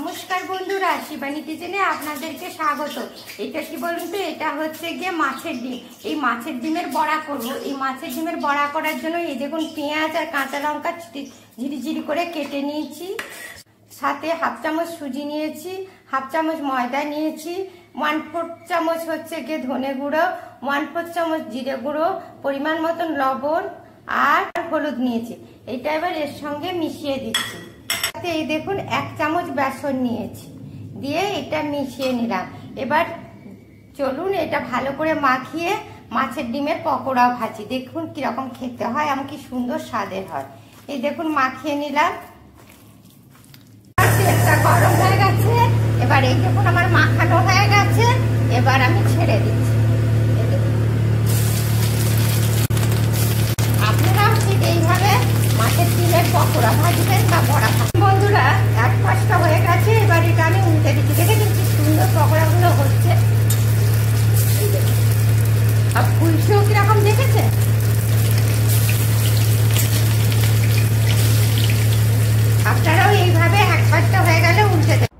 নমস্কার বন্ধুরা, শিবানী কিচেনে আপনাদেরকে স্বাগত। এটা কি বলুন তো, এটা হচ্ছে গিয়ে মাছের ডিম। এই মাছের ডিমের বড়া করব। এই মাছের ডিমের বড়া করার জন্য এই দেখুন পেঁয়াজ আর কাঁচা লঙ্কা ঝিরিঝিরি করে কেটে নিয়েছি। সাথে হাফ চামচ সুজি নিয়েছি, হাফ চামচ ময়দা নিয়েছি, 1/4 চামচ হচ্ছে গিয়ে ধনে গুঁড়ো, 1/4 চামচ জিরে গুঁড়ো, পরিমাণ মতন লবণ আর হলুদ নিয়েছি। এটা এবার এর সঙ্গে মিশিয়ে দিচ্ছি। এই দেখুন 1 চামচ বেসন নিয়েছি, দিয়ে এটা মিশিয়ে নিলাম। এবার চলুন এটা ভালো করে মাখিয়ে মাছের ডিমের পকোড়া ভাজি। দেখুন কিরকম খেতে হয়, আমার কি সুন্দর স্বাদের হয়। এই দেখুন মাখিয়ে নিলাম। তেলটা গরম হয়ে গেছে, এবার এই দেখুন আমার মাখানো হয়ে গেছে। এবার আমি ছেড়ে দিচ্ছি। আপনারাও ঠিক এইভাবে মাছের ডিমের পকোড়া ভাজবেন বা বড়া ভাজবেন। বন্ধুরা, এক পাশটা হয়ে গেছে, এবার এটা আমি উল্টে দিচ্ছি। দেখেছেন কি সুন্দর পকোড়াগুলো হচ্ছে। আর ফুলছেও কিরকম দেখেছেন। আপনারাও এইভাবে এক পাশটা হয়ে গেলে উল্টে দেবেন।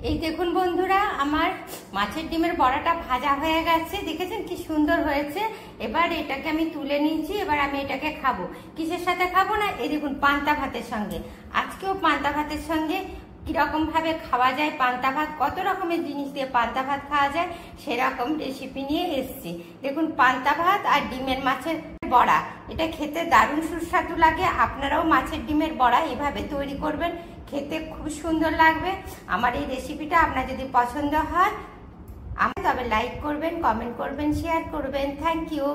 এই দেখুন বন্ধুরা, আমার মাছের ডিমের বড়াটা ভাজা হয়ে গেছে। দেখেছেন কি সুন্দর হয়েছে। এবার এটাকে আমি তুলে নিয়েছি। এবার আমি এটাকে খাবো। কিসের সাথে খাবো না, এই দেখুন পান্তা ভাতের সঙ্গে। আজকেও পান্তা ভাতের সঙ্গে কিরকম ভাবে খাওয়া যায়, পান্তা ভাত কত রকমের জিনিস দিয়ে পান্তা ভাত খাওয়া যায় সেরকম রেসিপি নিয়ে এসেছি। দেখুন পান্তা ভাত আর ডিমের মাছের বড়া, এটা খেতে দারুণ সুস্বাদু লাগে। আপনারাও মাছের ডিমের বড়া এভাবে তৈরি করবেন, খেতে খুব সুন্দর লাগবে। আমার এই রেসিপিটা আপনার যদি পছন্দ হয় তবে লাইক করবেন, কমেন্ট করবেন, শেয়ার করবেন। Thank you.